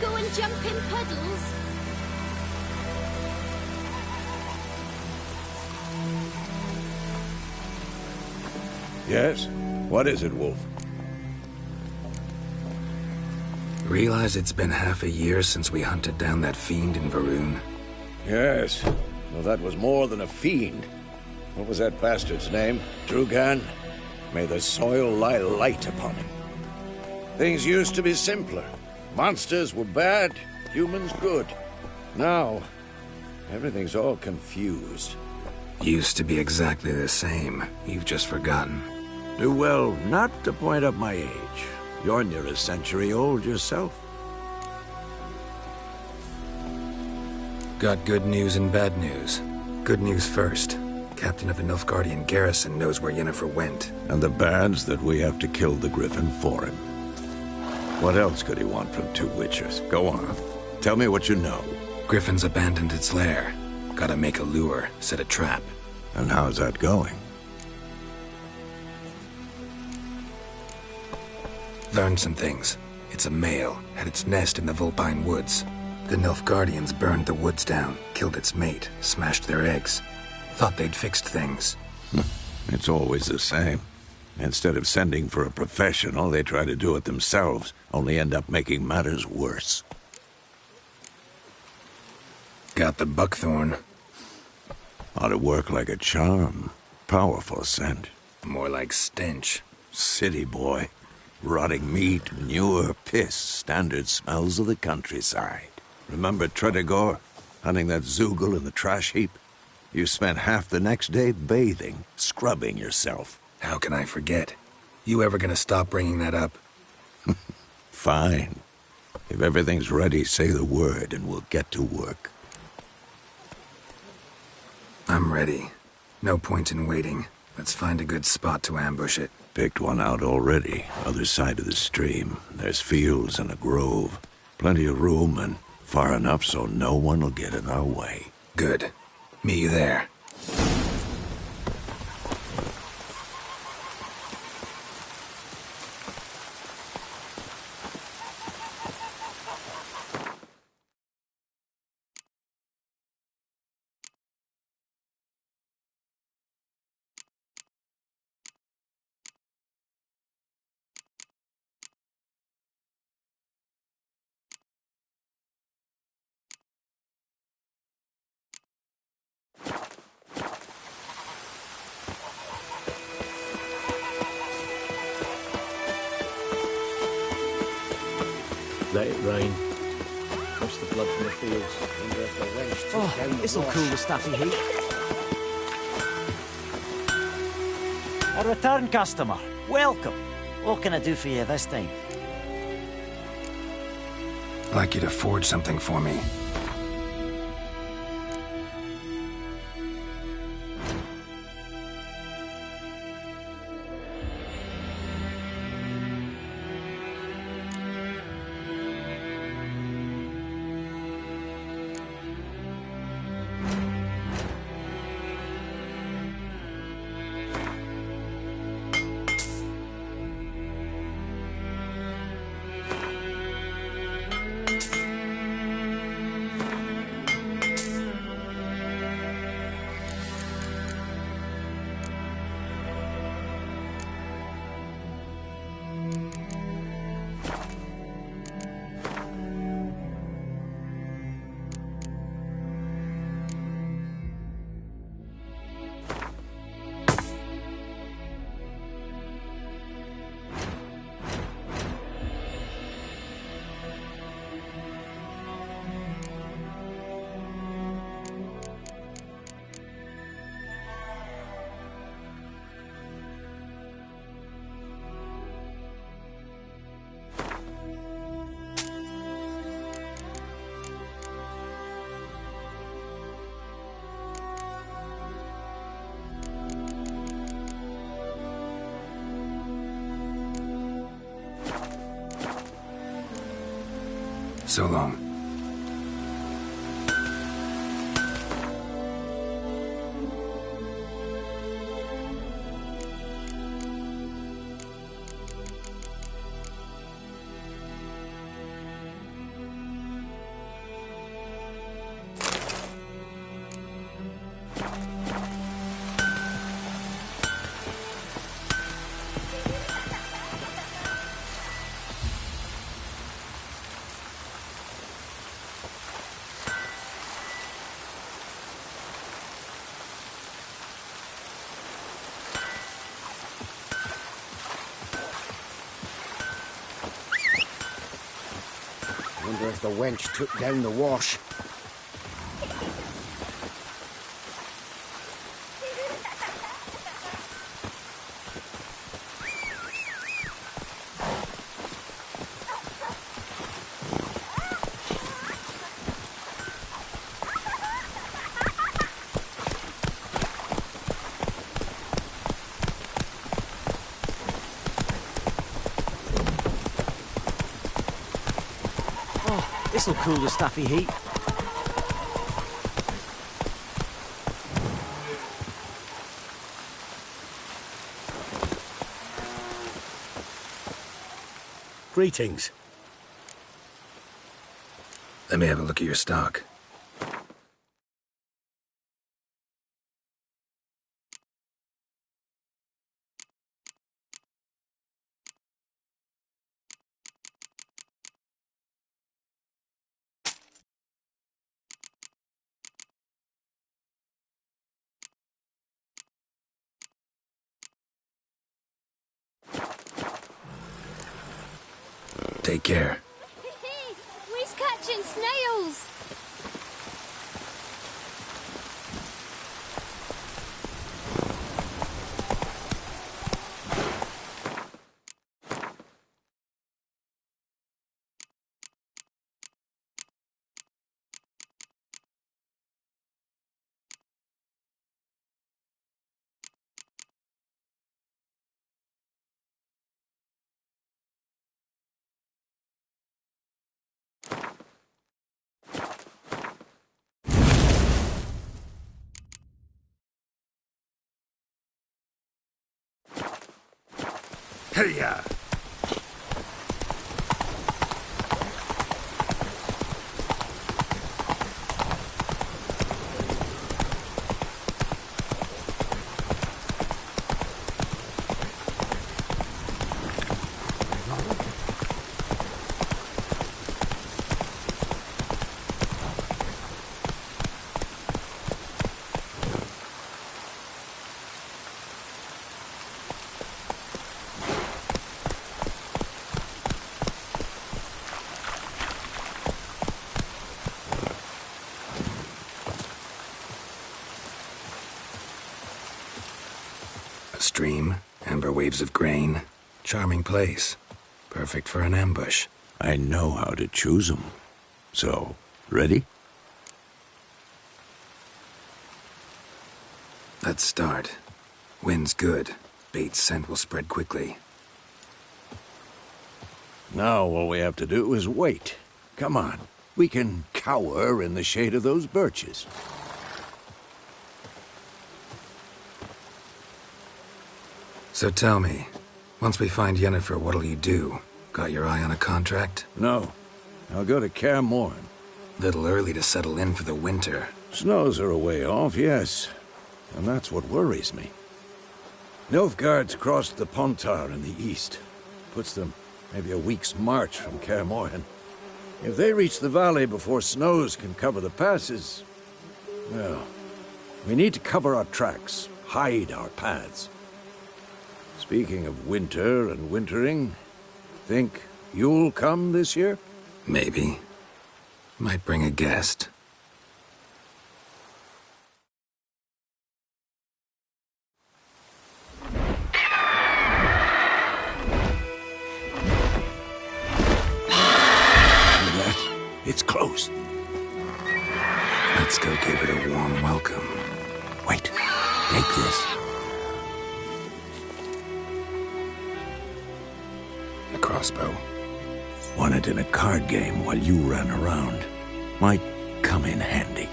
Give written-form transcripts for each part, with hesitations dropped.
go and jump in puddles? Yes? What is it, Wolf? Realize it's been half a year since we hunted down that fiend in Varun? Yes. Well, that was more than a fiend. What was that bastard's name? Drugan? May the soil lie light upon him. Things used to be simpler. Monsters were bad, humans good. Now, everything's all confused. Used to be exactly the same. You've just forgotten. Do well not to point up my age. You're near a century old yourself. Got good news and bad news. Good news first. Captain of the Nilfgaardian garrison knows where Yennefer went. And the bad's that we have to kill the Griffin for him. What else could he want from two Witchers? Go on. Tell me what you know. Griffin's abandoned its lair. Gotta make a lure, set a trap. And how's that going? Learned some things. It's a male, had its nest in the Vulpine Woods. The Nilfgaardians burned the woods down, killed its mate, smashed their eggs. Thought they'd fixed things. It's always the same. Instead of sending for a professional, they try to do it themselves, only end up making matters worse. Got the buckthorn. Ought to work like a charm. Powerful scent. More like stench. City boy. Rotting meat, manure, piss, standard smells of the countryside. Remember Tredegor? Hunting that Zoogle in the trash heap? You spent half the next day bathing, scrubbing yourself. How can I forget? You ever gonna stop bringing that up? Fine. If everything's ready, say the word and we'll get to work. I'm ready. No point in waiting. Let's find a good spot to ambush it. Picked one out already. Other side of the stream. There's fields and a grove. Plenty of room and far enough so no one will get in our way. Good. Meet you there. Let it rain. Push the blood from the fields. Wonder if the wench took down the This'll wash. cool the staffy heat. A return customer. Welcome. What can I do for you this time? I'd like you to forge something for me. So long. Wonder if the wench took down the wash. This'll cool the stuffy heat. Greetings. Let me have a look at your stock. Take care. We's catching snails. Hey-ya! A stream, amber waves of grain. Charming place. Perfect for an ambush. I know how to choose 'em. So, ready? Let's start. Wind's good. Bait's scent will spread quickly. Now all we have to do is wait. Come on. We can cower in the shade of those birches. So tell me, once we find Yennefer, what'll you do? Got your eye on a contract? No. I'll go to Kaer Morhen. Little early to settle in for the winter. Snows are a way off, yes. And that's what worries me. Nilfgaard's crossed the Pontar in the east. Puts them maybe a week's march from Kaer Morhen. If they reach the valley before snows can cover the passes, well, we need to cover our tracks, hide our paths. Speaking of winter and wintering, think you'll come this year? Maybe. Might bring a guest. It's close. Let's go give it a warm welcome. Wait, take this. A crossbow. Won it in a card game while you ran around. Might come in handy.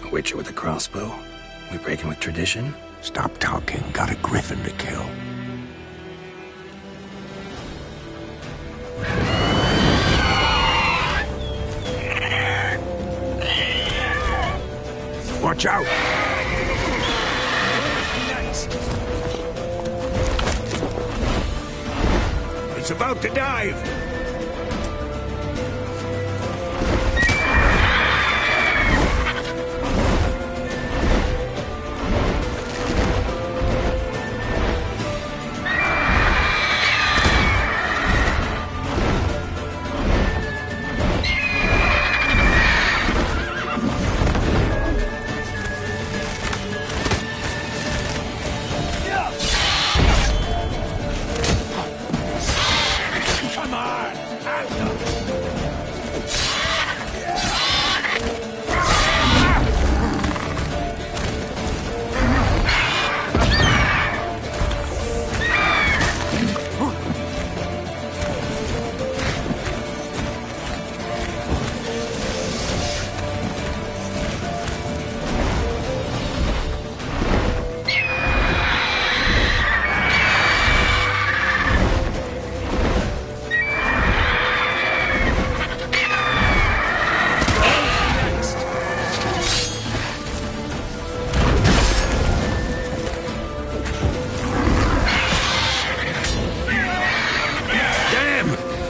A witcher with a crossbow? We breaking with tradition? Stop talking. Got a griffin to kill. Watch out! Nice. It's about to dive!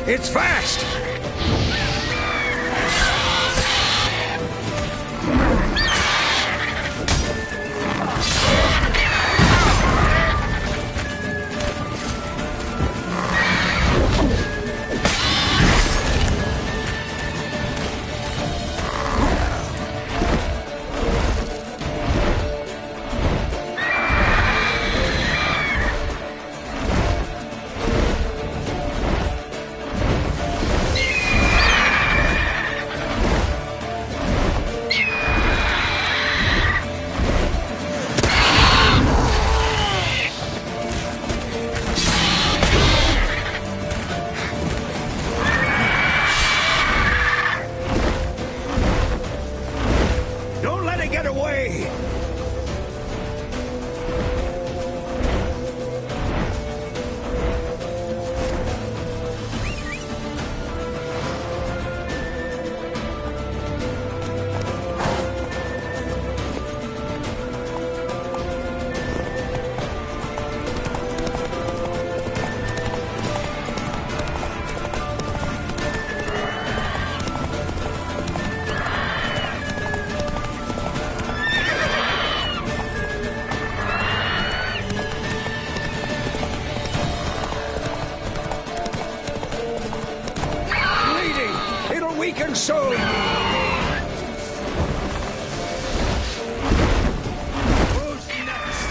It's fast! Don't let it get away! Bleeding! It'll weaken soon! Who's next?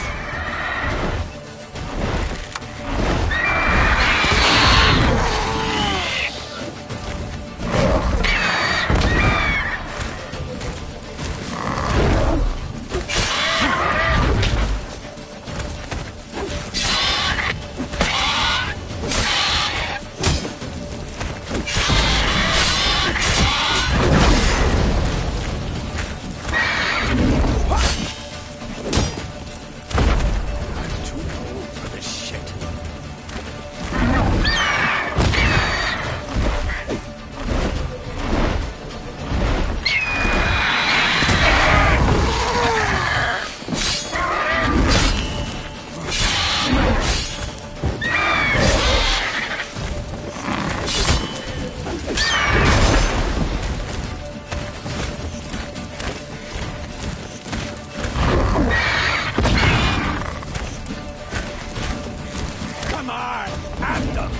Come on! At them!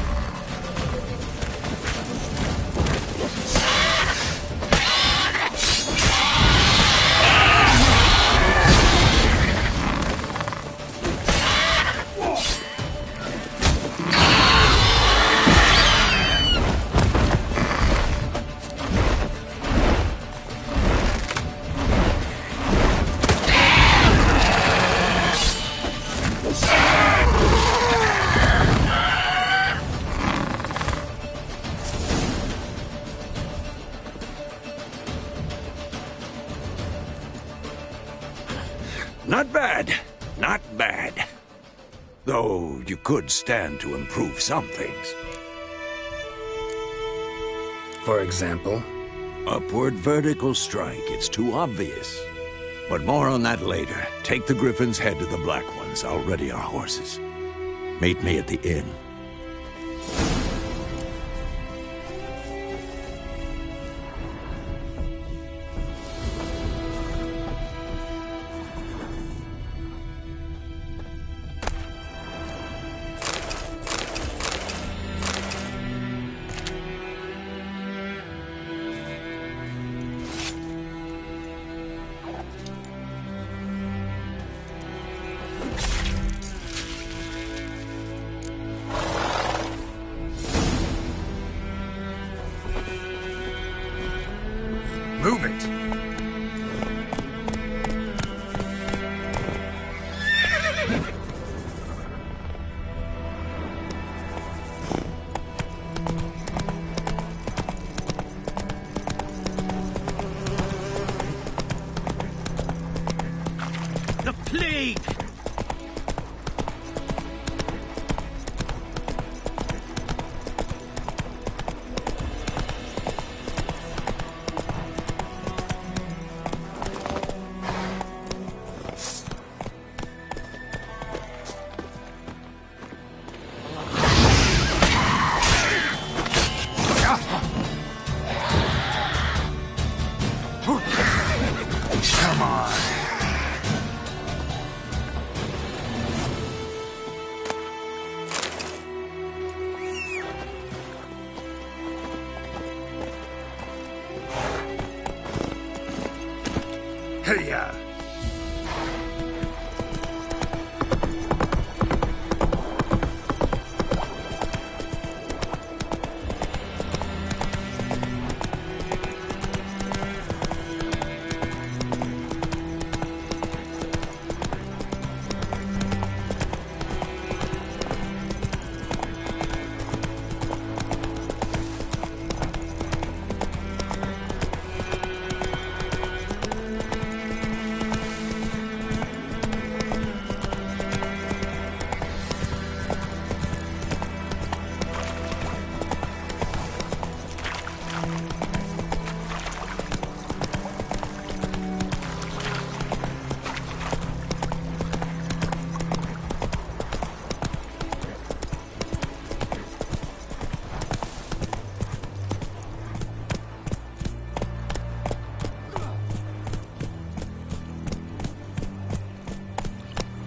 Not bad. Not bad. Though you could stand to improve some things. For example, Upward vertical strike. It's too obvious. But more on that later. Take the Griffin's head to the Black Ones. I'll ready our horses. Meet me at the inn. Hiya!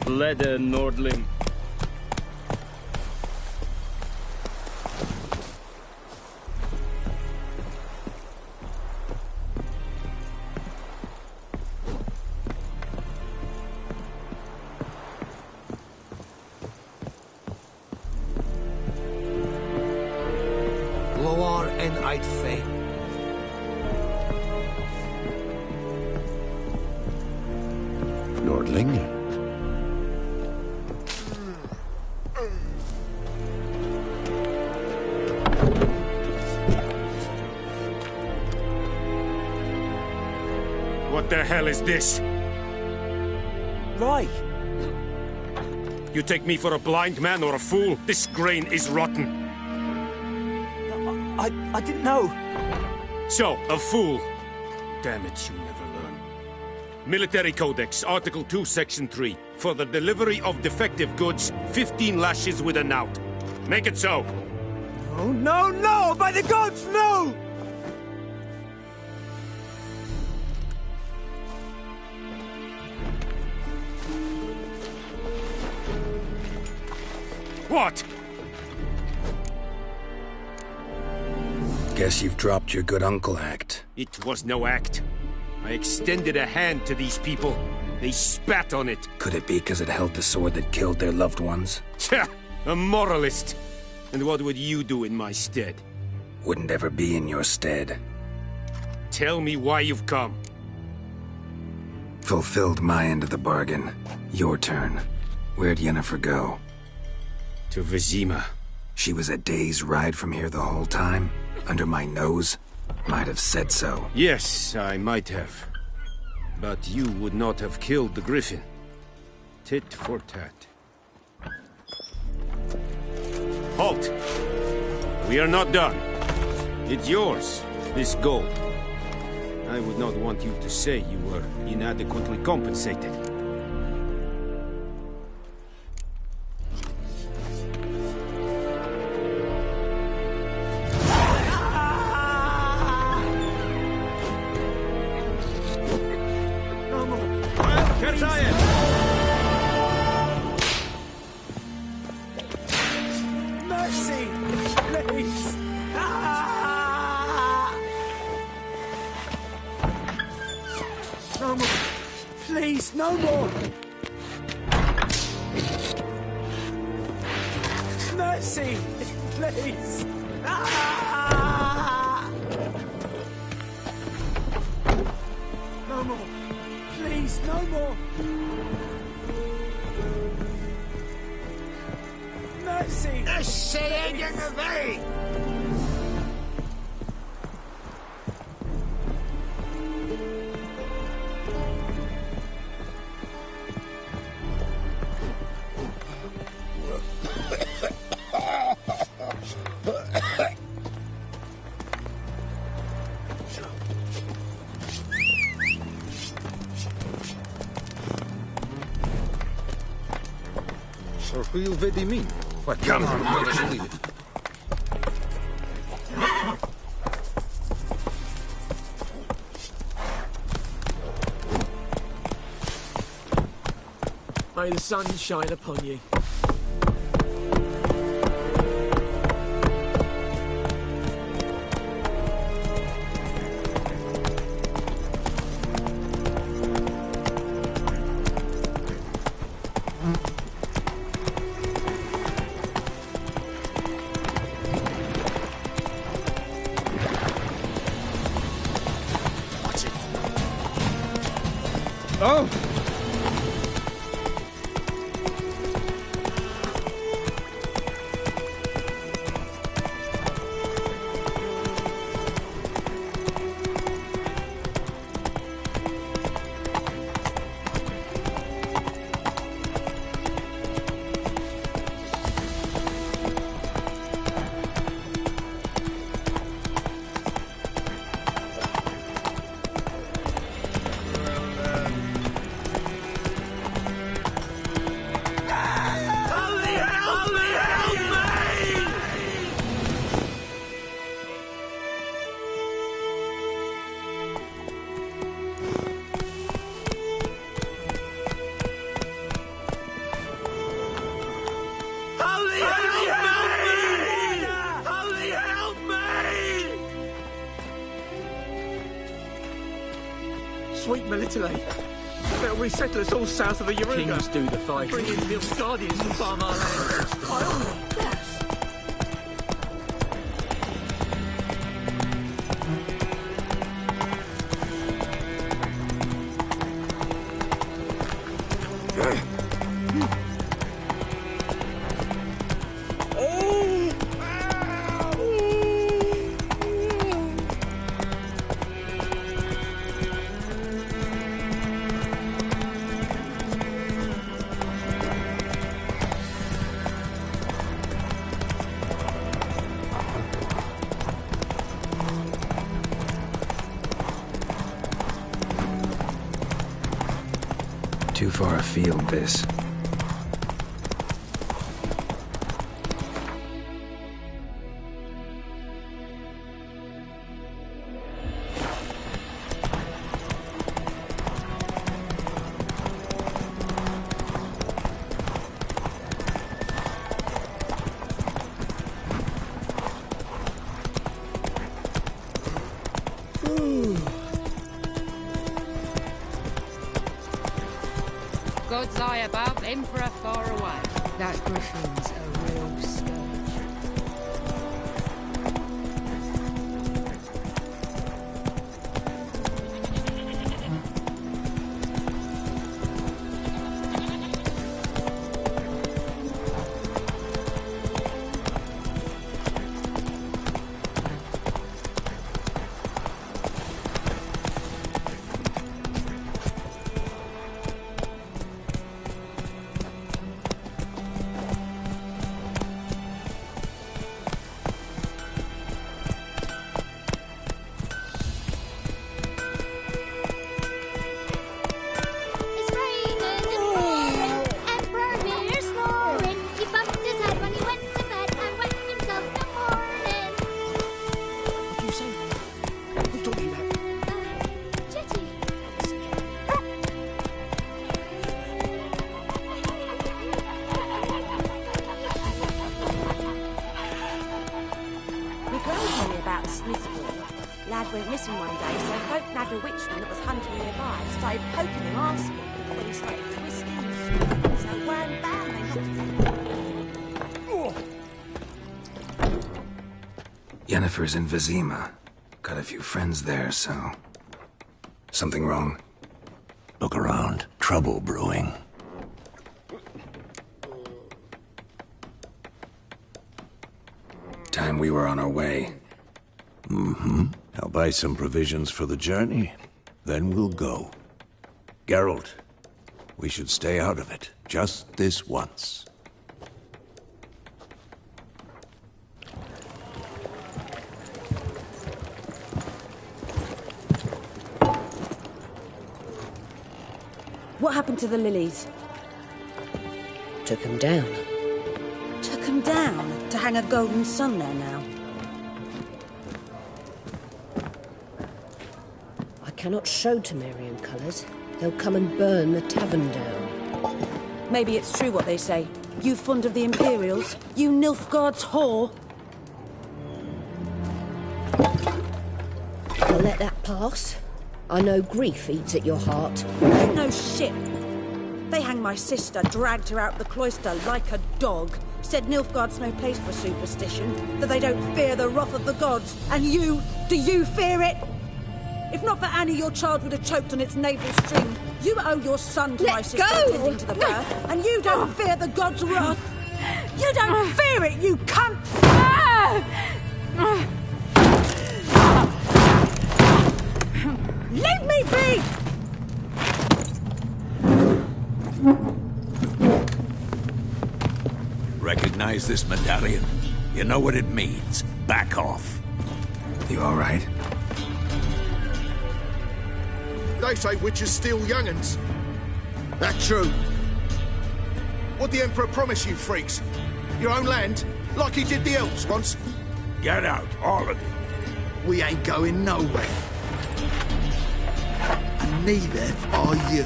Leather, Nordling. Loar en Eidfe. Nordling? What the hell is this? Right. You take me for a blind man or a fool? This grain is rotten. I didn't know. So, a fool. Damn it, you never learn. Military Codex, Article 2, Section 3. For the delivery of defective goods, 15 lashes with a knout. Make it so. Oh, no, no! By the gods, no! What? Guess you've dropped your good uncle act. It was no act. I extended a hand to these people. They spat on it. Could it be because it held the sword that killed their loved ones? Tja, a moralist. And what would you do in my stead? Wouldn't ever be in your stead. Tell me why you've come. Fulfilled my end of the bargain. Your turn. Where'd Yennefer go? To Vizima. She was a day's ride from here the whole time? Under my nose? Might have said so. Yes, I might have. But you would not have killed the griffin. Tit for tat. Halt! We are not done. It's yours, this gold. I would not want you to say you were inadequately compensated. Mercy! Please! Ah! No more! Please, no more! Mercy! Please! Ah! No more! Please, no more! Mercy! Or who vedi min? What? Come on, May the sun shine upon you. Oh! Sweet Melitele. They'll resettle us all south of the Yaruga. Kings do the fighting. Bring in Nilfgaardians to farm our land. By all gods. Too far afield, this. God's eye above, Emperor far away. That griffin's a real scourge. Lad went missing one day, so folk nabbed a witchman that was hunting nearby. Started poking him, asking him, and then he started twisting and swinging. So wham bam, they knocked him. Yennefer's in Vizima. Got a few friends there, so... Something wrong? Look around. Trouble brewing. Time we were on our way. Mm-hmm. I'll buy some provisions for the journey. Then we'll go. Geralt, we should stay out of it. Just this once. What happened to the lilies? Took them down. Took them down? To hang a golden sun there now? I cannot show Temerian colours. They'll come and burn the tavern down. Maybe it's true what they say. You fond of the Imperials? You Nilfgaard's whore? I'll let that pass. I know grief eats at your heart. No shit. They hanged my sister, dragged her out the cloister like a dog. Said Nilfgaard's no place for superstition, that they don't fear the wrath of the gods. And you, do you fear it? If not for Annie, your child would have choked on its navel string. You owe your son to my sister attending to the birth, and you don't fear the god's wrath. You don't fear it, you cunt! Leave me be! Recognize this medallion? You know what it means. Back off. You all right? They say witches steal young'uns. That true? What the Emperor promise you, freaks? Your own land? Like he did the elves once? Get out, all of you. We ain't going nowhere. And neither are you.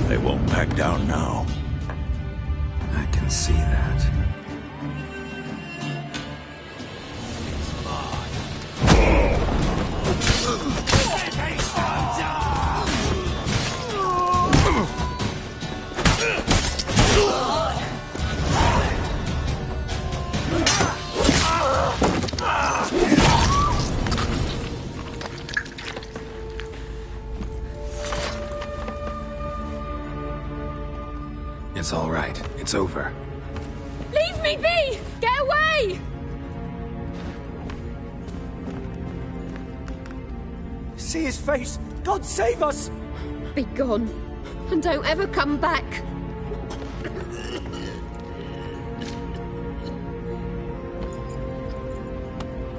They won't back down now. I can see that. It's all right. It's over. Leave me be! Get away! See his face! God save us! Be gone, and don't ever come back.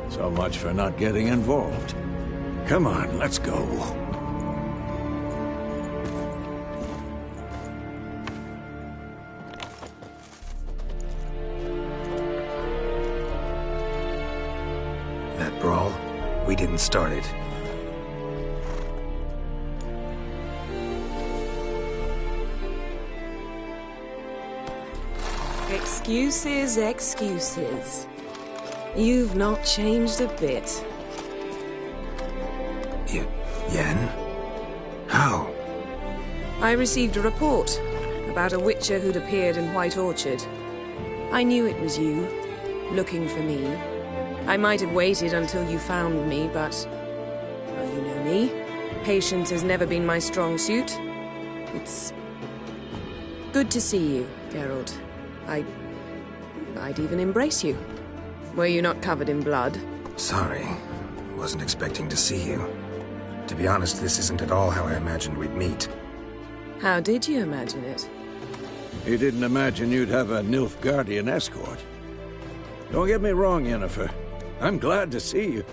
So much for not getting involved. Come on, let's go. That brawl, we didn't start it. Excuses, excuses. You've not changed a bit. Yen? How? I received a report about a witcher who'd appeared in White Orchard. I knew it was you, looking for me. I might have waited until you found me, but... well, you know me. Patience has never been my strong suit. It's... good to see you, Geralt. I'd even embrace you. Were you not covered in blood? Sorry. Wasn't expecting to see you. To be honest, this isn't at all how I imagined we'd meet. How did you imagine it? You didn't imagine you'd have a Nilfgaardian escort. Don't get me wrong, Yennefer. I'm glad to see you.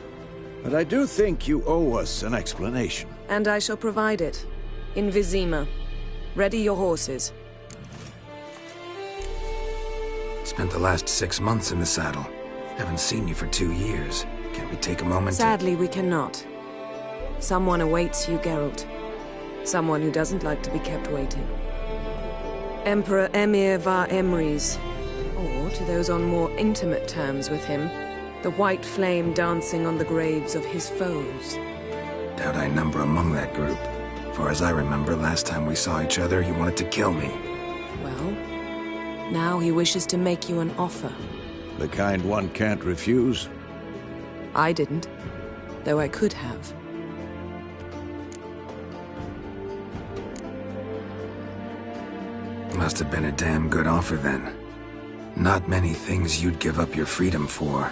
But I do think you owe us an explanation. And I shall provide it. In Vizima. Ready your horses. Spent the last 6 months in the saddle. Haven't seen you for 2 years. Can't we take a moment Sadly, we cannot. Someone awaits you, Geralt. Someone who doesn't like to be kept waiting. Emperor Emhyr var Emreis. Or, to those on more intimate terms with him, the white flame dancing on the graves of his foes. Doubt I number among that group. For as I remember, last time we saw each other, you wanted to kill me. Well, now he wishes to make you an offer. The kind one can't refuse? I didn't, though I could have. Must have been a damn good offer then. Not many things you'd give up your freedom for,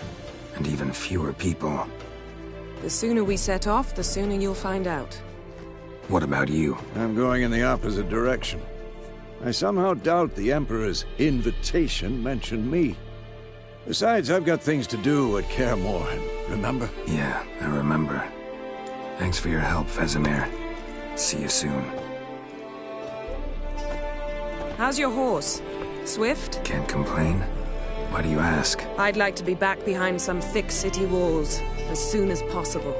and even fewer people. The sooner we set off, the sooner you'll find out. What about you? I'm going in the opposite direction. I somehow doubt the Emperor's invitation mentioned me. Besides, I've got things to do at Kaer Morhen, remember? Yeah, I remember. Thanks for your help, Vesemir. See you soon. How's your horse? Swift? Can't complain. Why do you ask? I'd like to be back behind some thick city walls, as soon as possible.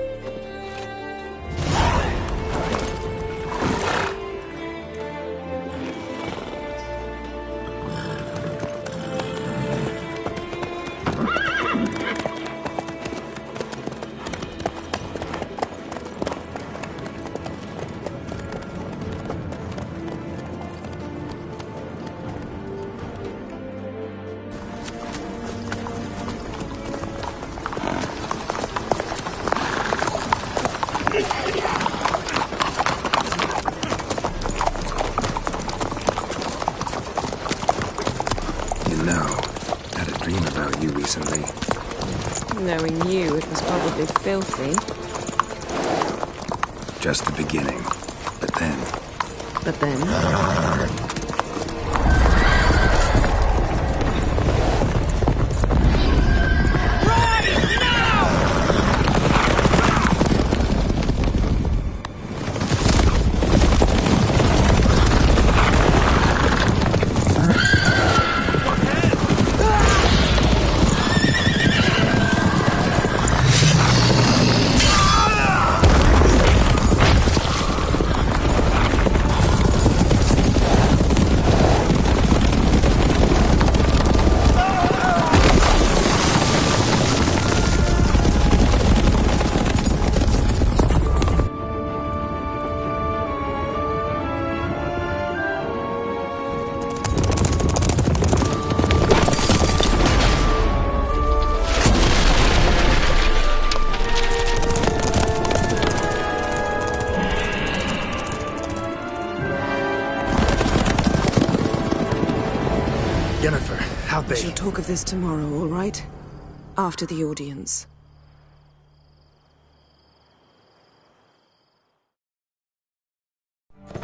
recently. Knowing you, it was probably filthy. Just the beginning. But then... But then? How'd We shall talk of this tomorrow, all right? After the audience.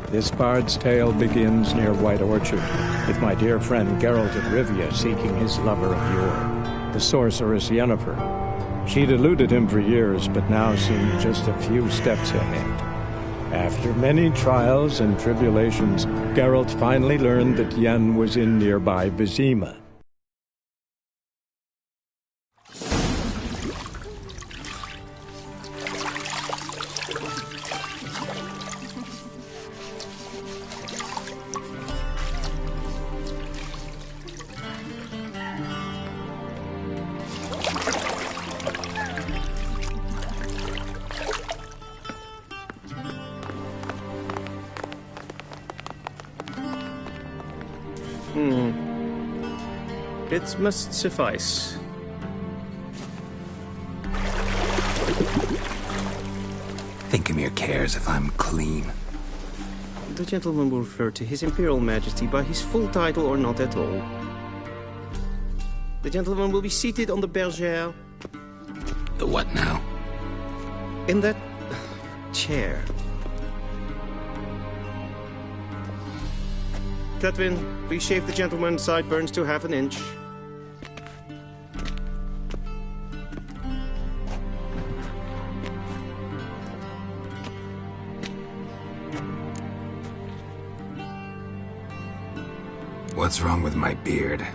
This bard's tale begins near White Orchard, with my dear friend Geralt of Rivia seeking his lover of yore, the sorceress Yennefer. She'd eluded him for years, but now seemed just a few steps ahead. After many trials and tribulations, Geralt finally learned that Yen was in nearby Vizima. It must suffice. Thinkamere cares if I'm clean. The gentleman will refer to His Imperial Majesty by his full title or not at all. The gentleman will be seated on the bergère. The what now? In that chair. Catwin, please shave the gentleman's sideburns to half an inch. What's wrong with my beard?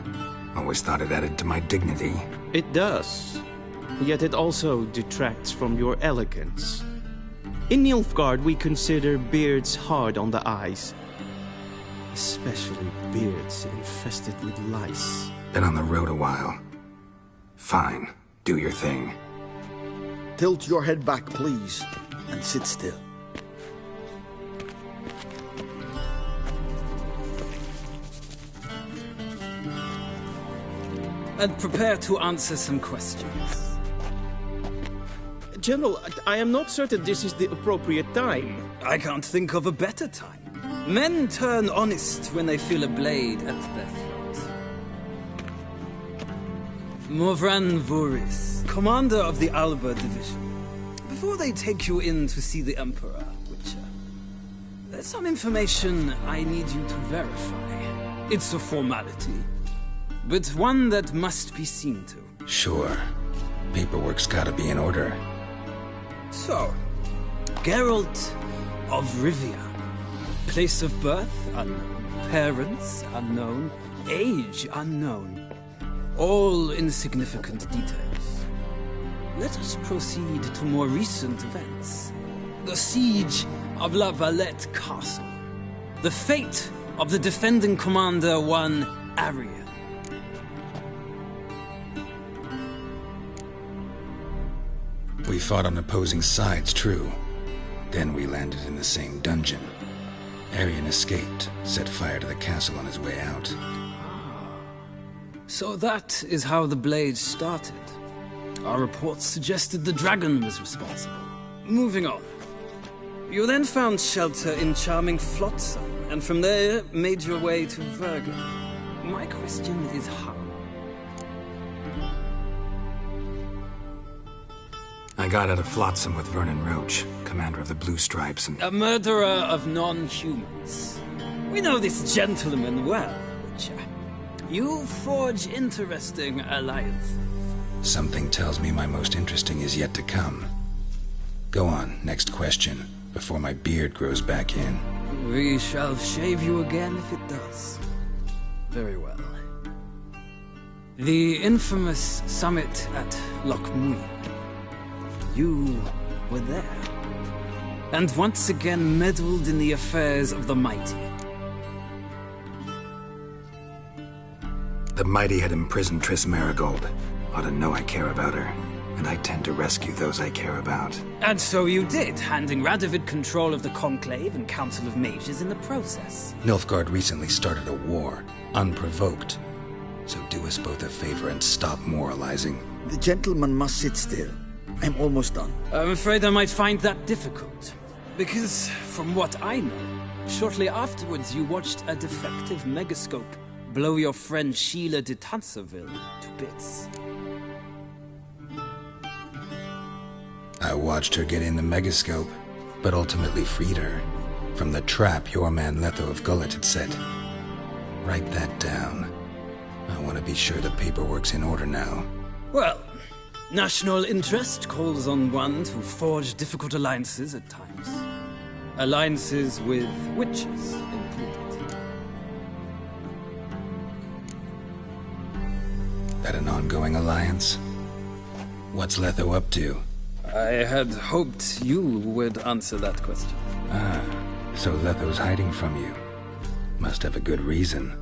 Always thought it added to my dignity. It does. Yet it also detracts from your elegance. In Nilfgaard, we consider beards hard on the eyes. Especially beards infested with lice. Been on the road a while. Fine. Do your thing. Tilt your head back, please, and sit still. And prepare to answer some questions. General, I am not certain this is the appropriate time. I can't think of a better time. Men turn honest when they feel a blade at their throat. Morvran Voorhis, commander of the Alba Division. Before they take you in to see the Emperor, Witcher, there's some information I need you to verify. It's a formality, but one that must be seen to. Sure. Paperwork's gotta be in order. So, Geralt of Rivia. Place of birth unknown. Parents unknown. Age unknown. All insignificant details. Let us proceed to more recent events. The siege of La Valette Castle. The fate of the defending commander, one Arian. We fought on opposing sides, true. Then we landed in the same dungeon. Arian escaped, set fire to the castle on his way out. So that is how the Blade started. Our reports suggested the dragon was responsible. Moving on. You then found shelter in charming Flotsam, and from there made your way to Vergen. My question is how? I got out of Flotsam with Vernon Roach, commander of the Blue Stripes, and... A murderer of non-humans. We know this gentleman well, Witcher. You forge interesting alliances. Something tells me my most interesting is yet to come. Go on, next question, before my beard grows back in. We shall shave you again if it does. Very well. The infamous summit at Loch Muin. You were there. And once again meddled in the affairs of the mighty. The mighty had imprisoned Triss Merigold. Ought to know I care about her. And I tend to rescue those I care about. And so you did, handing Radovid control of the Conclave and Council of Mages in the process. Nilfgaard recently started a war, unprovoked. So do us both a favor and stop moralizing. The gentleman must sit still. I'm almost done. I'm afraid I might find that difficult. Because, from what I know, shortly afterwards you watched a defective megascope blow your friend Sheila de Tanserville to bits. I watched her get in the megascope, but ultimately freed her from the trap your man Letho of Gullet had set. Write that down. I want to be sure the paperwork's in order now. Well, national interest calls on one to forge difficult alliances at times. Alliances with witches included. That an ongoing alliance? What's Letho up to? I had hoped you would answer that question. Ah, so Letho's hiding from you. Must have a good reason.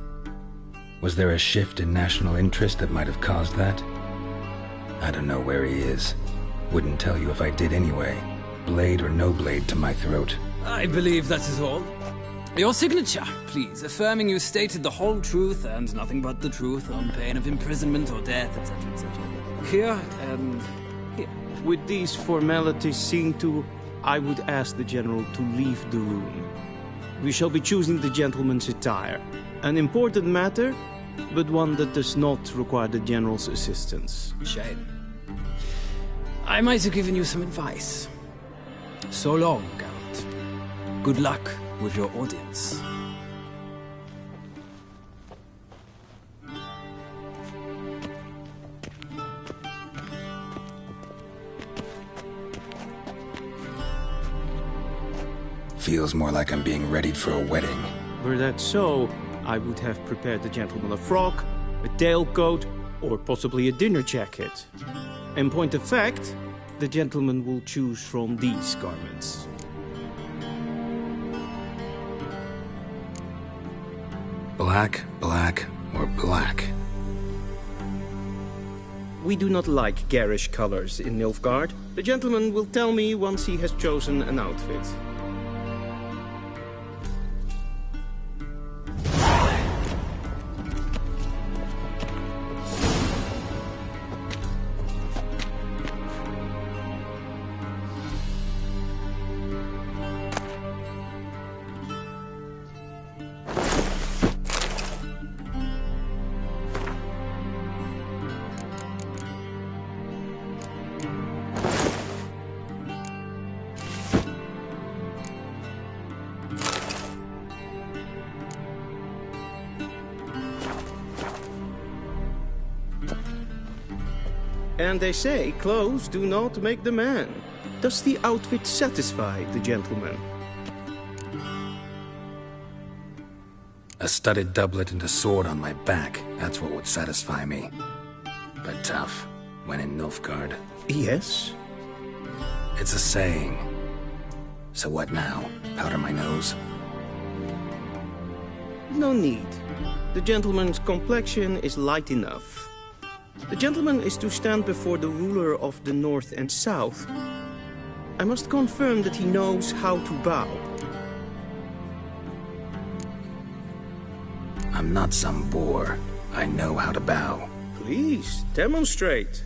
Was there a shift in national interest that might have caused that? I don't know where he is. Wouldn't tell you if I did anyway. Blade or no blade to my throat. I believe that is all. Your signature, please, affirming you stated the whole truth and nothing but the truth on pain of imprisonment or death, etc., etc. Here and here. With these formalities seen to, I would ask the General to leave the room. We shall be choosing the gentleman's attire. An important matter, but one that does not require the General's assistance. Shame. I might have given you some advice. So long, Geralt. Good luck with your audience. Feels more like I'm being readied for a wedding. Were that so, I would have prepared the gentleman a frock, a tailcoat, or possibly a dinner jacket. In point of fact, the gentleman will choose from these garments. Black, black, or black? We do not like garish colors in Nilfgaard. The gentleman will tell me once he has chosen an outfit. And they say clothes do not make the man. Does the outfit satisfy the gentleman? A studded doublet and a sword on my back, that's what would satisfy me. But tough, when in Nilfgaard. Yes? It's a saying. So what now? Powder my nose? No need. The gentleman's complexion is light enough. The gentleman is to stand before the ruler of the North and South. I must confirm that he knows how to bow. I'm not some boor. I know how to bow. Please, demonstrate.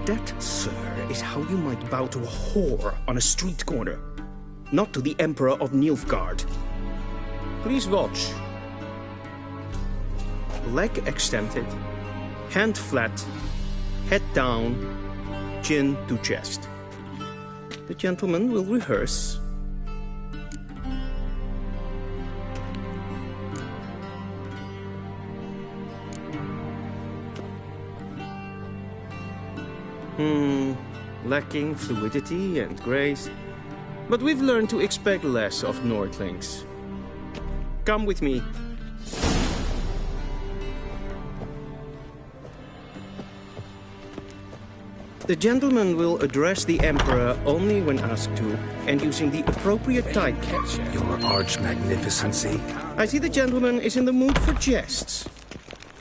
That, sir, is how you might bow to a whore on a street corner. Not to the Emperor of Nilfgaard. Please watch. Leg extended, hand flat, Head down, chin to chest. The gentleman will rehearse. Lacking fluidity and grace. But we've learned to expect less of Nordlings. Come with me. The gentleman will address the Emperor only when asked to, and using the appropriate titles. Your Arch Magnificency. I see the gentleman is in the mood for jests.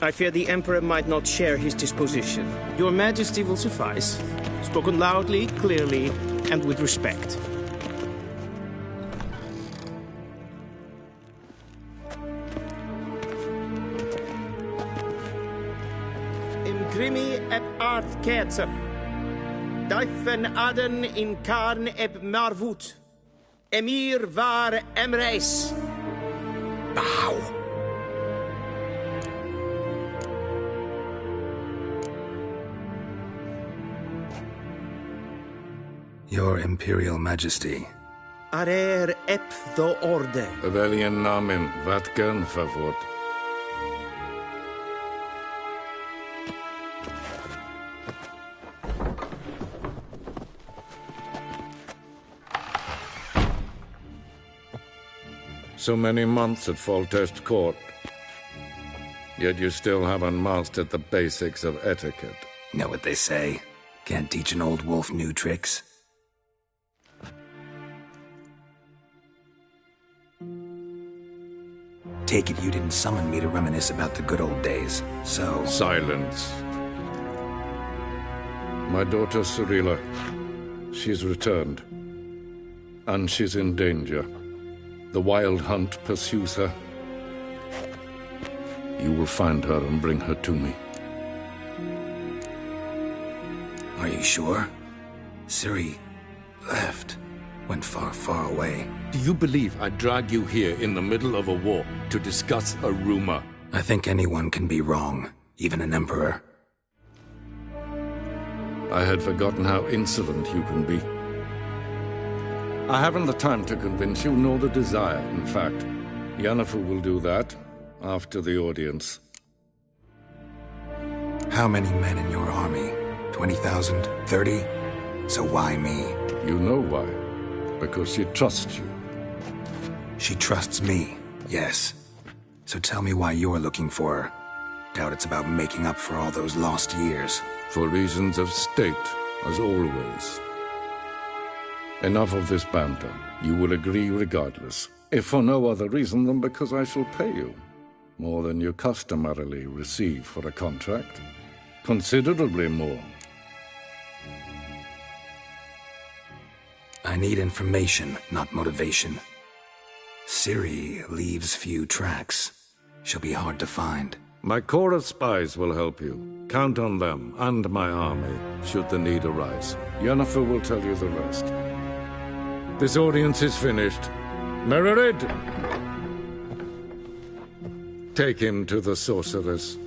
I fear the Emperor might not share his disposition. Your Majesty will suffice. Spoken loudly, clearly, and with respect. Imgrimi eb art ketzer. Daifen aden in karn eb marvut. Emir var emreis. Bow. Your Imperial Majesty. Arer ep do orde. Rebellion namen, vatgen favort. So many months at Foltest Court. Yet you still haven't mastered the basics of etiquette. Know what they say? Can't teach an old wolf new tricks. Take it you didn't summon me to reminisce about the good old days, so... Silence. My daughter Cirilla, she's returned. And she's in danger. The Wild Hunt pursues her. You will find her and bring her to me. Are you sure? Ciri left. Went far, far away. Do you believe I'd drag you here in the middle of a war to discuss a rumor? I think anyone can be wrong, even an emperor. I had forgotten how insolent you can be. I haven't the time to convince you, nor the desire, in fact. Yennefer will do that after the audience. How many men in your army? 20,000? 30? So why me? You know why. Because she trusts you. She trusts me, yes. So tell me why you're looking for her. Doubt it's about making up for all those lost years. For reasons of state, as always. Enough of this banter. You will agree regardless. If for no other reason than because I shall pay you. More than you customarily receive for a contract. Considerably more. I need information, not motivation. Ciri leaves few tracks. She'll be hard to find. My corps of spies will help you. Count on them, and my army, should the need arise. Yennefer will tell you the rest. This audience is finished. Mererid! Take him to the sorceress.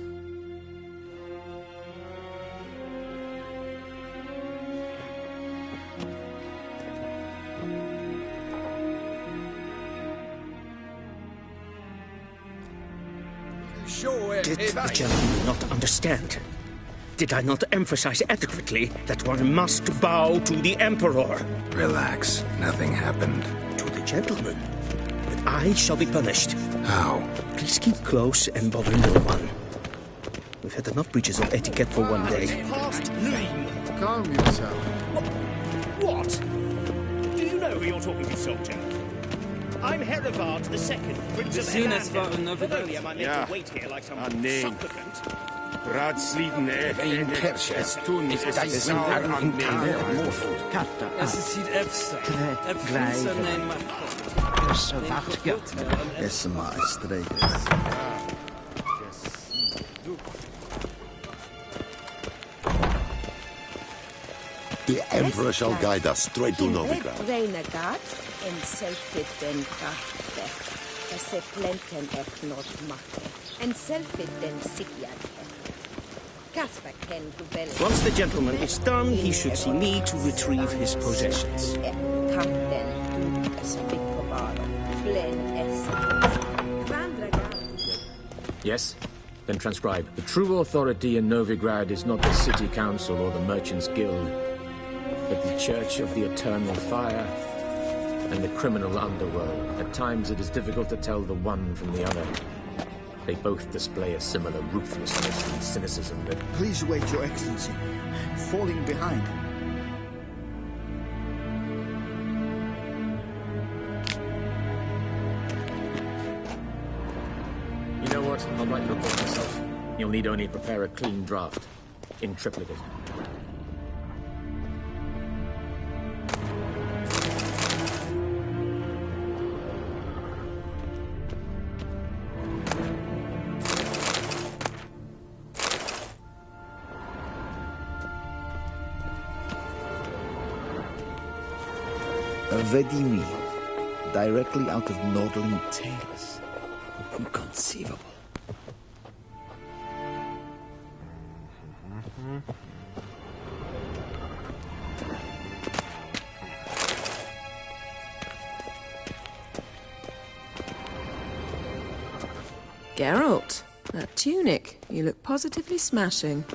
Did the gentleman not understand? Did I not emphasize adequately that one must bow to the Emperor? Relax. Nothing happened. To the gentleman. But I shall be punished. How? Please keep close and bother no one. We've had enough breaches of etiquette for one day. Calm yourself. What? Do you know who you're talking to, soldier? I'm Herivard II, Prince of Elan. Not only am I meant to wait here like some supplicant. Raadsleden Een kersje. Es ist an Es ist EFSA. Så vart gött. Det är som strejk. The Emperor shall guide us straight to Novigrad. Renegat en selfitten kahte. Ja se plenten et not matte. En selfitten sikjad. Once the gentleman is done, he should see me to retrieve his possessions. Yes? Then transcribe. The true authority in Novigrad is not the city council or the merchants' guild, but the Church of the Eternal Fire and the criminal underworld. At times it is difficult to tell the one from the other. They both display a similar ruthlessness and cynicism that... Please wait, Your Excellency. I'm falling behind. You know what? I'll write the report myself. You'll need only prepare a clean draft. In triplicate. Vedimi, directly out of Nordling Tales. Inconceivable. Geralt, that tunic. You look positively smashing.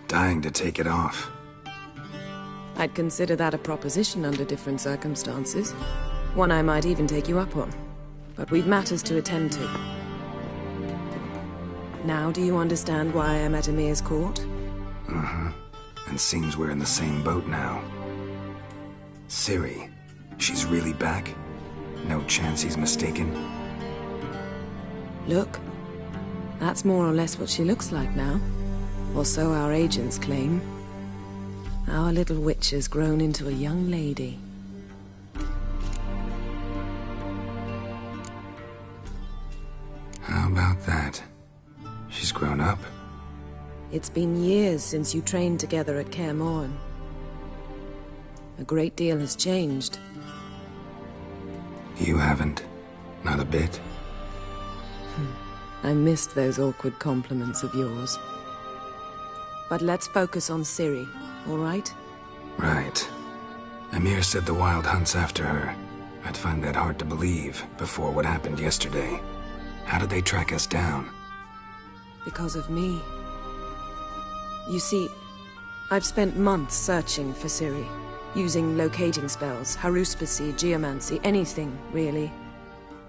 Dying to take it off. I'd consider that a proposition under different circumstances. One I might even take you up on. But we've matters to attend to. Now do you understand why I'm at Emir's court? Mm-hmm. And seems we're in the same boat now. Ciri, she's really back? No chance he's mistaken? Look, that's more or less what she looks like now. Or so our agents claim. Our little witch has grown into a young lady. How about that? She's grown up? It's been years since you trained together at Kaer Morhen. A great deal has changed. You haven't. Not a bit. I missed those awkward compliments of yours. But let's focus on Ciri, all right? Right. Emir said the Wild Hunt's after her. I'd find that hard to believe before what happened yesterday. How did they track us down? Because of me. You see, I've spent months searching for Ciri, using locating spells, haruspicy, geomancy, anything, really.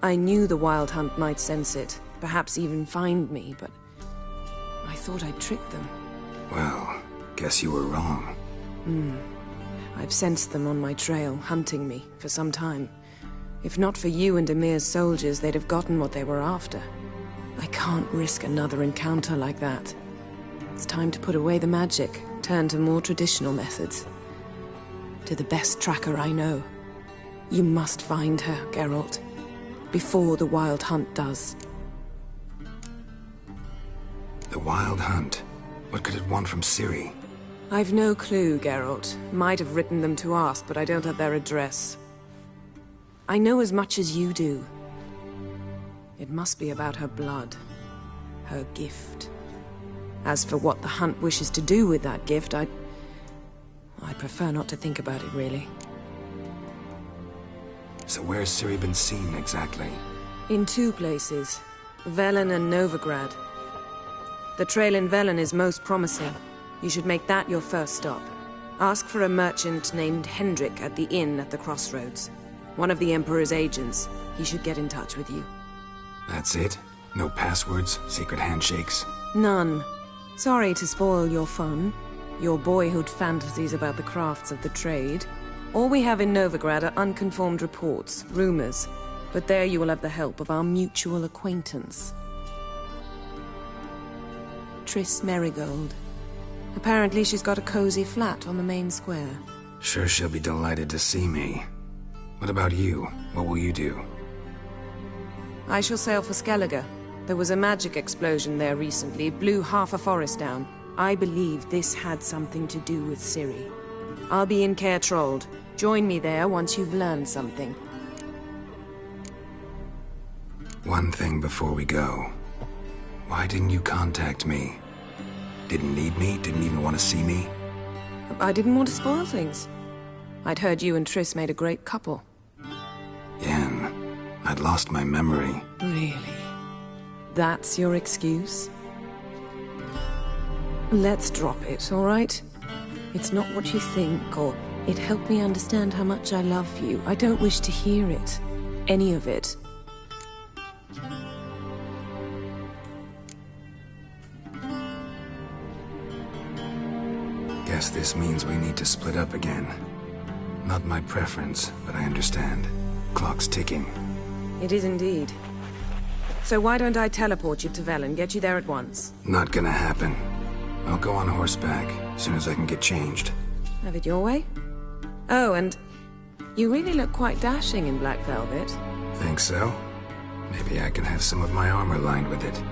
I knew the Wild Hunt might sense it, perhaps even find me, but I thought I'd tricked them. Well, guess you were wrong. I've sensed them on my trail, hunting me, for some time. If not for you and Emir's soldiers, they'd have gotten what they were after. I can't risk another encounter like that. It's time to put away the magic, turn to more traditional methods. To the best tracker I know. You must find her, Geralt. Before the Wild Hunt does. The Wild Hunt? What could it want from Ciri? I've no clue, Geralt. Might have written them to ask, but I don't have their address. I know as much as you do. It must be about her blood. Her gift. As for what the Hunt wishes to do with that gift, I'd prefer not to think about it, really. So where's Ciri been seen, exactly? In two places. Velen and Novigrad. The trail in Velen is most promising. You should make that your first stop. Ask for a merchant named Hendrik at the inn at the crossroads. One of the Emperor's agents. He should get in touch with you. That's it? No passwords? Secret handshakes? None. Sorry to spoil your fun. Your boyhood fantasies about the crafts of the trade. All we have in Novigrad are unconfirmed reports, rumors. But there you will have the help of our mutual acquaintance. Triss Merigold. Apparently she's got a cozy flat on the main square. Sure she'll be delighted to see me. What about you? What will you do? I shall sail for Skellige. There was a magic explosion there recently, blew half a forest down. I believe this had something to do with Ciri. I'll be in Caer Trolde. Join me there once you've learned something. One thing before we go. Why didn't you contact me? Didn't need me? Didn't even want to see me? I didn't want to spoil things. I'd heard you and Triss made a great couple. Yen, I'd lost my memory. Really? That's your excuse? Let's drop it, all right? It's not what you think, or it helped me understand how much I love you. I don't wish to hear it. Any of it. Guess this means we need to split up again. Not my preference, but I understand. Clock's ticking. It is indeed. So why don't I teleport you to Velen, get you there at once? Not gonna happen. I'll go on horseback, as soon as I can get changed. Have it your way? Oh, and you really look quite dashing in black velvet. Think so? Maybe I can have some of my armor lined with it.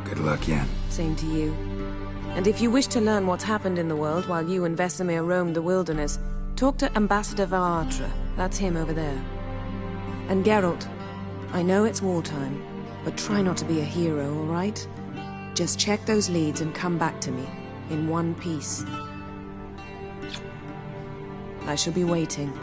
Good luck, Yen. Same to you. And if you wish to learn what's happened in the world while you and Vesemir roamed the wilderness, talk to Ambassador Varatra. That's him over there. And Geralt, I know it's wartime, but try not to be a hero, all right? Just check those leads and come back to me, in one piece. I shall be waiting.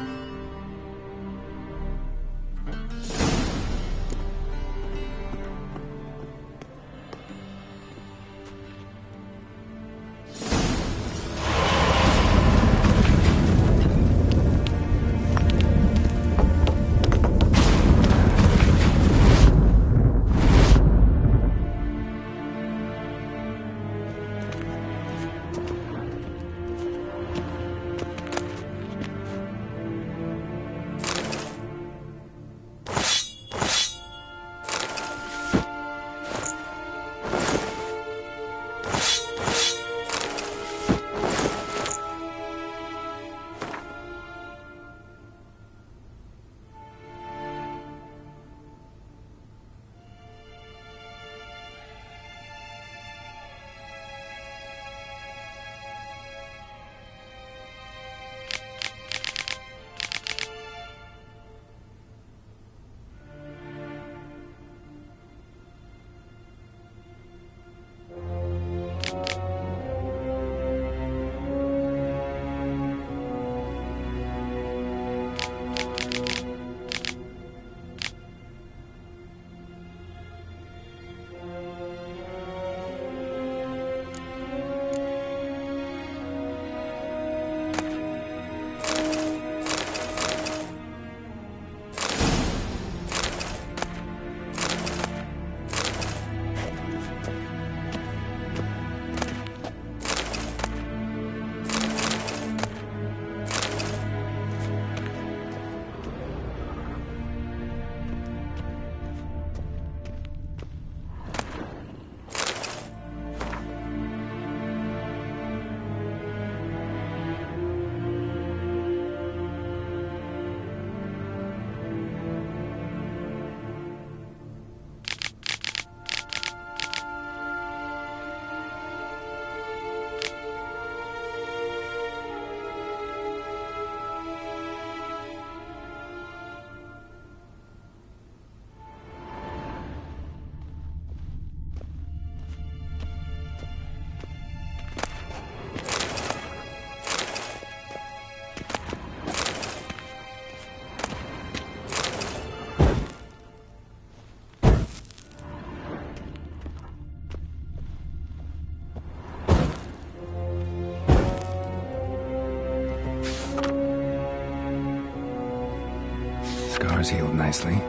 Scars healed nicely.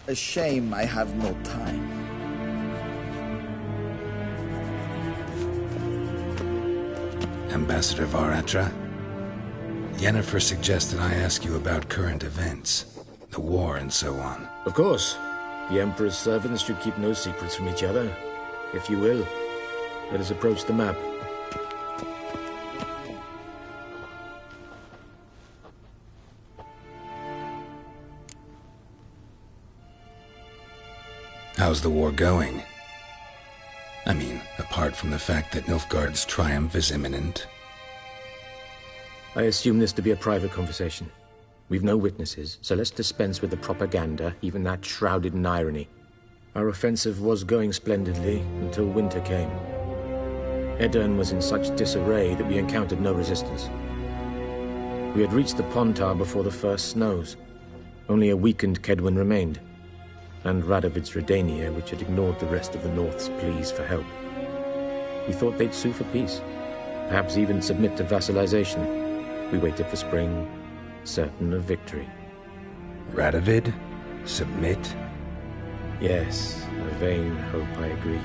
A shame I have no time. Ambassador Varatra? Yennefer suggested I ask you about current events. The war and so on. Of course. The Emperor's servants should keep no secrets from each other. If you will, let us approach the map. How's the war going? I mean, apart from the fact that Nilfgaard's triumph is imminent. I assume this to be a private conversation. We've no witnesses, so let's dispense with the propaganda, even that shrouded in irony. Our offensive was going splendidly until winter came. Edirn was in such disarray that we encountered no resistance. We had reached the Pontar before the first snows. Only a weakened Kaedwen remained, and Radovid's Redania, which had ignored the rest of the North's pleas for help. We thought they'd sue for peace, perhaps even submit to vassalization. We waited for spring, certain of victory. Radovid? Submit? Yes, a vain hope, I agree.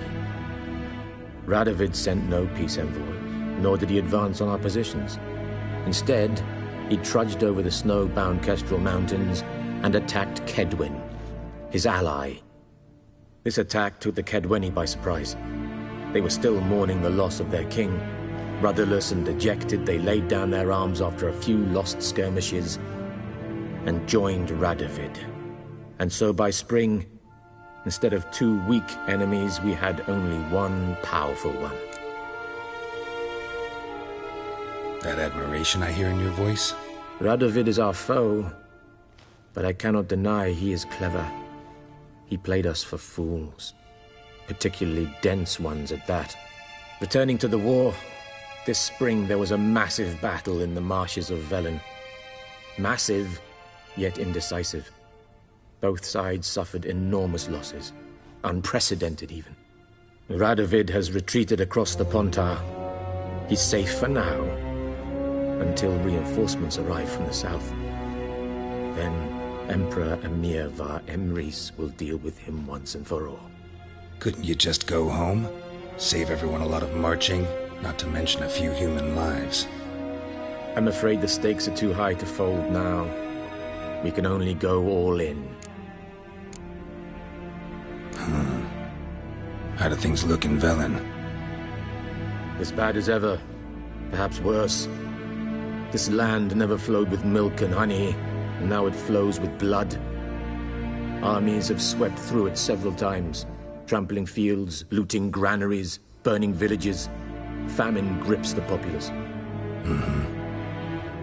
Radovid sent no peace envoys, nor did he advance on our positions. Instead, he trudged over the snow-bound Kestrel Mountains and attacked Kaedwen, his ally. This attack took the Kaedweni by surprise. They were still mourning the loss of their king. Rudderless and dejected, they laid down their arms after a few lost skirmishes and joined Radovid. And so by spring, instead of 2 weak enemies, we had only one powerful one. That admiration I hear in your voice? Radovid is our foe, but I cannot deny he is clever. He played us for fools, particularly dense ones at that. Returning to the war, this spring there was a massive battle in the marshes of Velen. Massive, yet indecisive. Both sides suffered enormous losses, unprecedented even. Radovid has retreated across the Pontar. He's safe for now, until reinforcements arrive from the south. Then Emperor Emhyr var Emreis will deal with him once and for all. Couldn't you just go home? Save everyone a lot of marching, not to mention a few human lives. I'm afraid the stakes are too high to fold now. We can only go all in. How do things look in Velen? As bad as ever, perhaps worse. This land never flowed with milk and honey, and now it flows with blood. Armies have swept through it several times, trampling fields, looting granaries, burning villages. Famine grips the populace.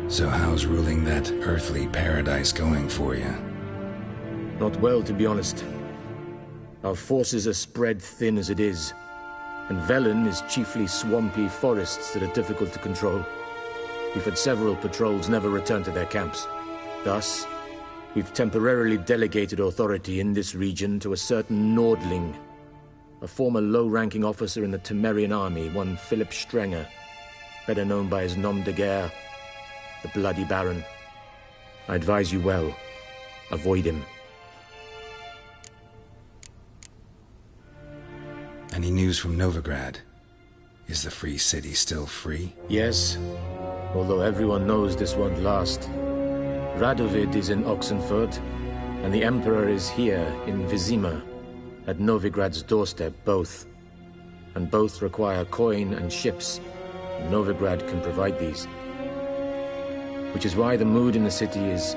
So how's ruling that earthly paradise going for you? Not well, to be honest. Our forces are spread thin as it is, and Velen is chiefly swampy forests that are difficult to control. We've had several patrols never return to their camps. Thus, we've temporarily delegated authority in this region to a certain Nordling, a former low-ranking officer in the Temerian army, one Philip Strenger, better known by his nom de guerre, the Bloody Baron. I advise you well. Avoid him. Any news from Novigrad? Is the free city still free? Yes, although everyone knows this won't last. Radovid is in Oxenfurt, and the Emperor is here in Vizima, at Novigrad's doorstep, both. And both require coin and ships. Novigrad can provide these. Which is why the mood in the city is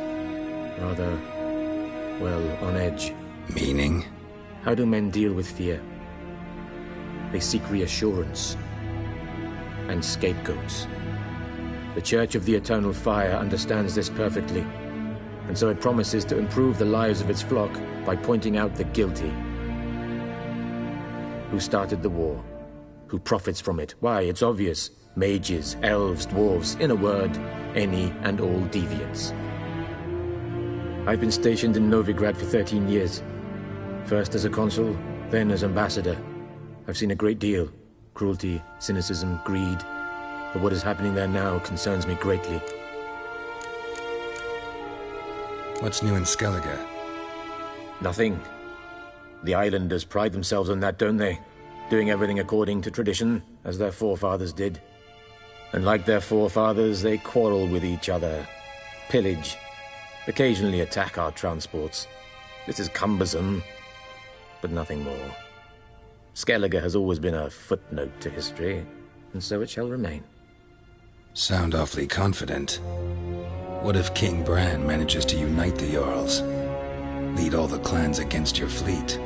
rather, well, on edge. Meaning? How do men deal with fear? They seek reassurance and scapegoats. The Church of the Eternal Fire understands this perfectly, and so it promises to improve the lives of its flock by pointing out the guilty. Who started the war? Who profits from it? Why, it's obvious. Mages, elves, dwarves, in a word, any and all deviants. I've been stationed in Novigrad for 13 years. First as a consul, then as ambassador. I've seen a great deal. Cruelty, cynicism, greed. But what is happening there now concerns me greatly. What's new in Skellige? Nothing. The islanders pride themselves on that, don't they? Doing everything according to tradition, as their forefathers did. And like their forefathers, they quarrel with each other, pillage, occasionally attack our transports. This is cumbersome, but nothing more. Skellige has always been a footnote to history, and so it shall remain. Sound awfully confident. What if King Bran manages to unite the Jarls? Lead all the clans against your fleet?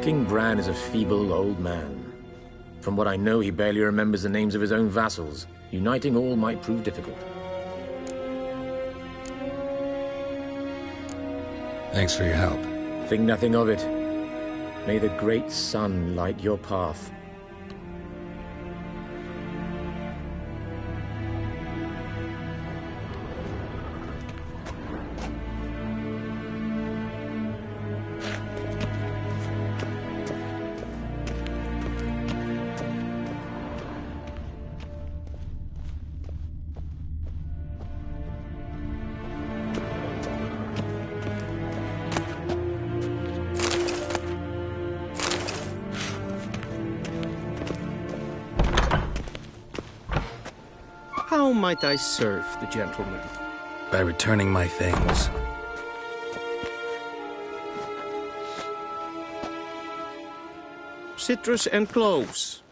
King Bran is a feeble old man. From what I know, he barely remembers the names of his own vassals. Uniting all might prove difficult. Thanks for your help. Think nothing of it. May the great sun light your path. How might I serve the gentleman? By returning my things. Citrus and cloves.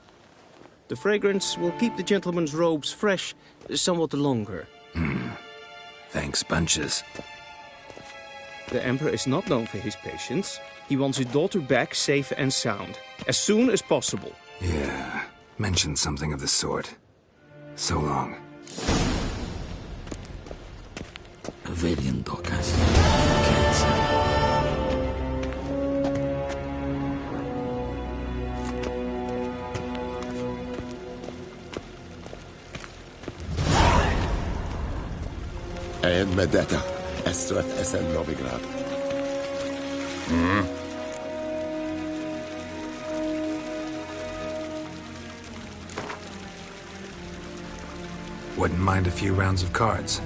The fragrance will keep the gentleman's robes fresh somewhat longer. Thanks, bunches. The Emperor is not known for his patience. He wants his daughter back safe and sound, as soon as possible. Yeah, mentioned something of the sort. So long. Valiant Docas. En med detta, Estreth SN Novigrad. Wouldn't mind a few rounds of cards.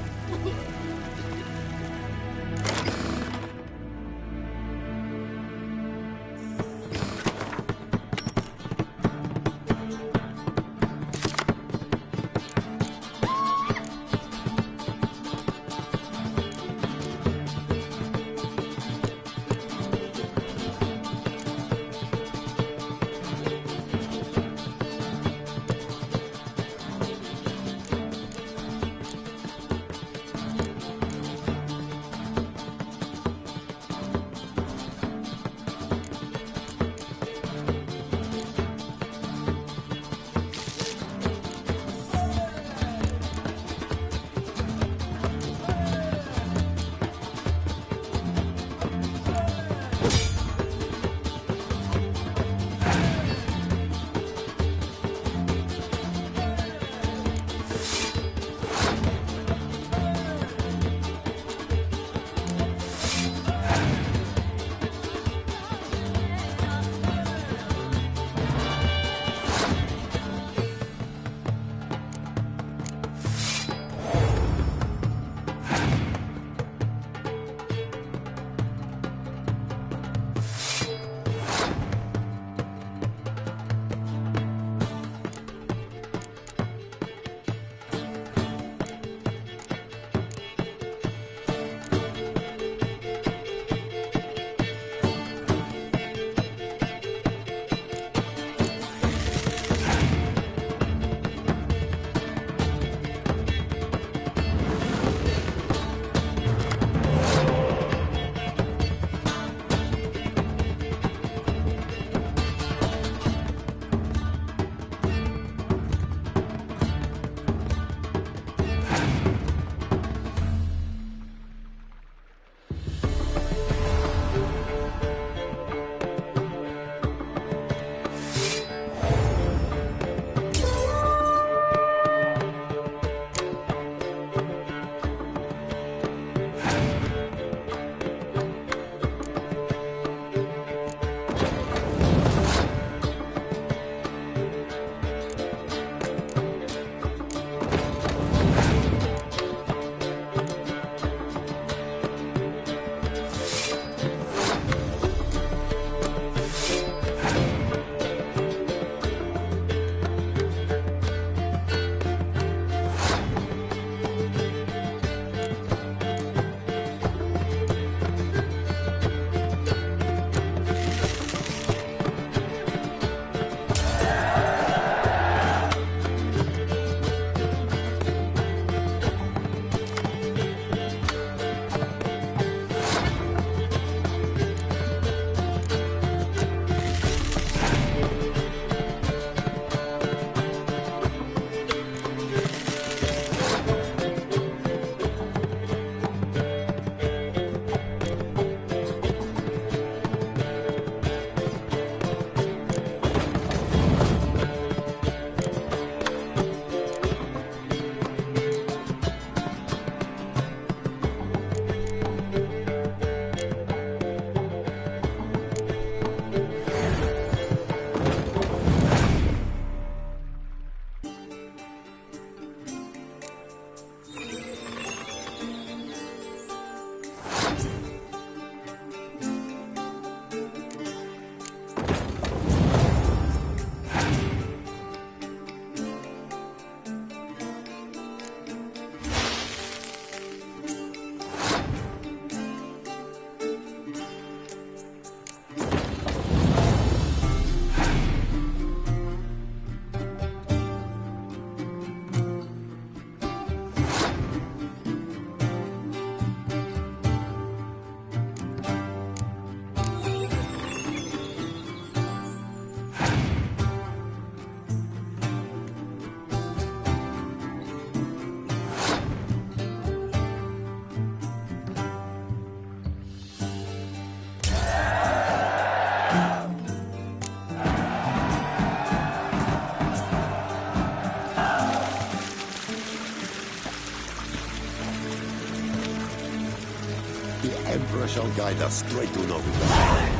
shall guide us straight to Novigrad.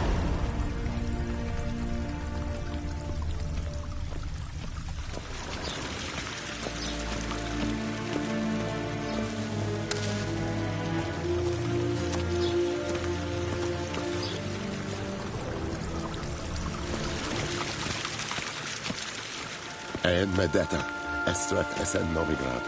En med detta, Estret är Novigrad.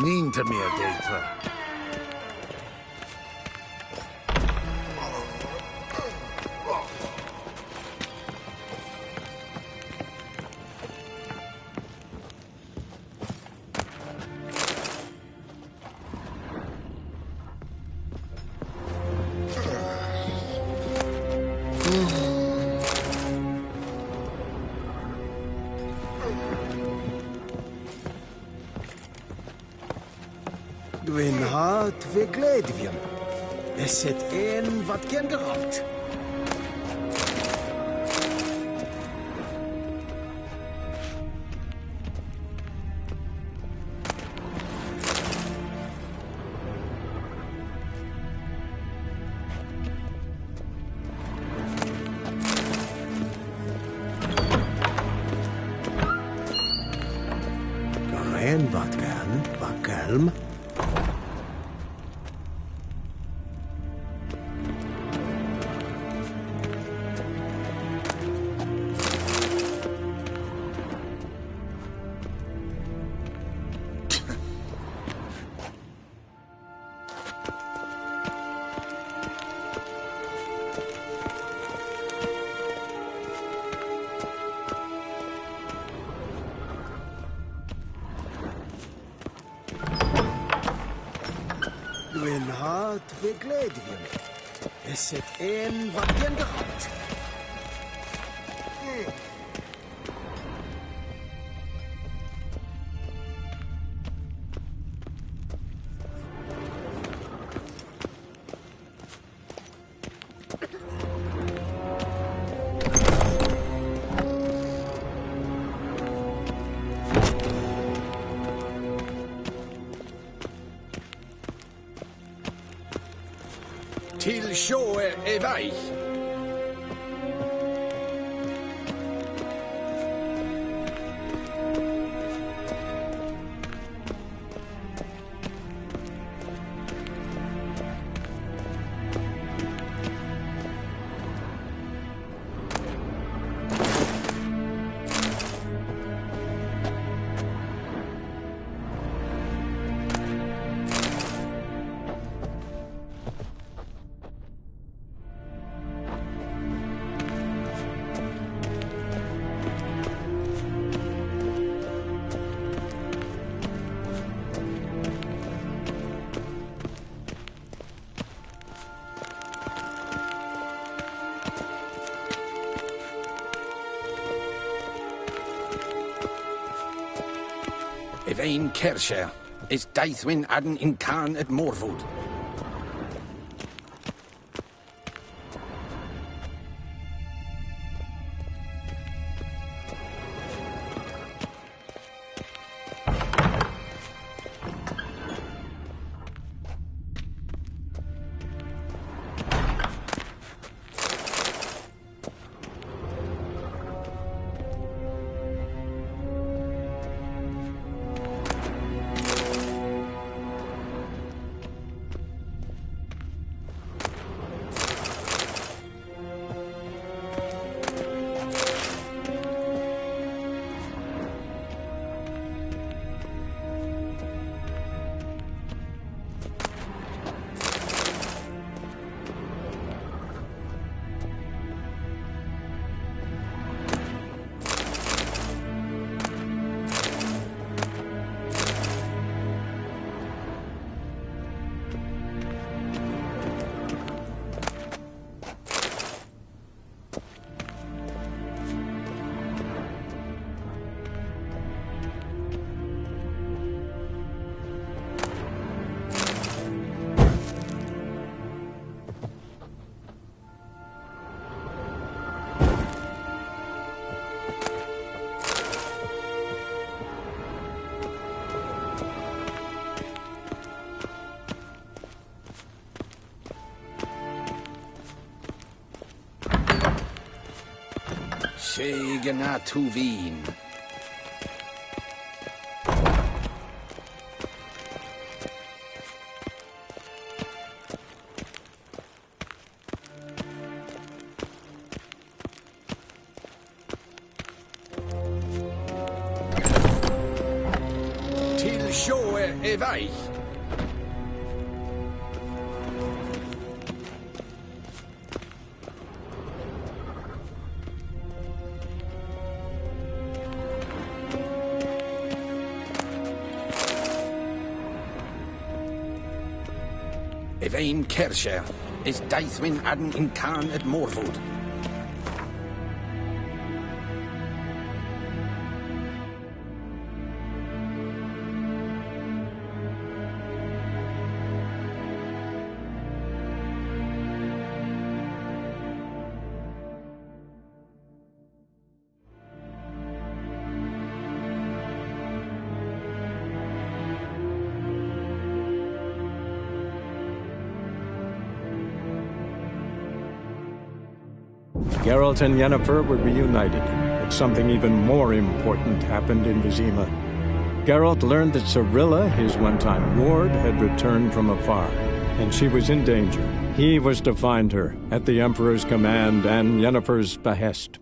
Ninta mer data. Dwi'n hart fe gledfiam. Eset een wat gen gehad. En wat gaan, bakkelm. Dwi'n hart fe gledfiam. Eset een wat gen gehad. Till sjå är väg. If ein Kersher is Daithwin Adden in Khan at Morwood. Gana Tuvin. Till show evai. Evain Kersher is Daithwin Adden in Khan at Morwood. Geralt and Yennefer were reunited, but something even more important happened in Vizima. Geralt learned that Cirilla, his one-time ward, had returned from afar, and she was in danger. He was to find her, at the Emperor's command and Yennefer's behest.